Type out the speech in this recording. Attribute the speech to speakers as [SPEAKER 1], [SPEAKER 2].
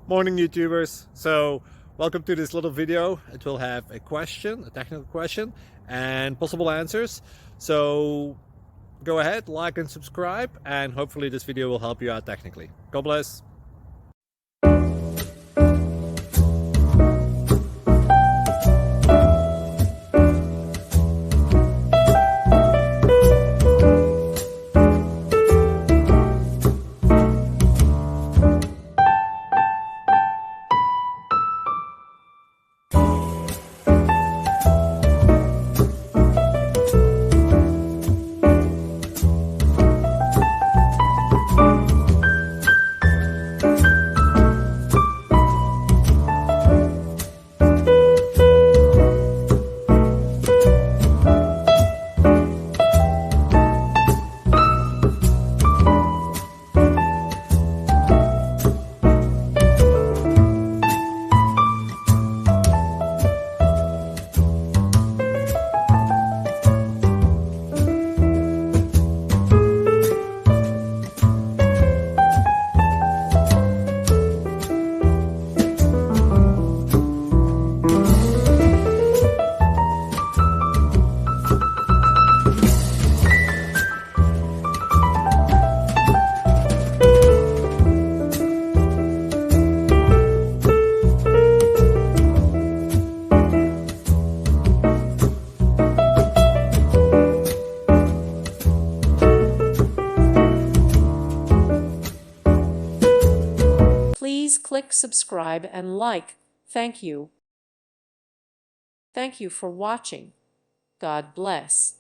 [SPEAKER 1] Morning YouTubers. So welcome to this little video. It will have a question, a technical question, and possible answers. So go ahead, like and subscribe, and hopefully this video will help you out technically. God bless.
[SPEAKER 2] Please click subscribe and like. Thank you. Thank you for watching. God bless.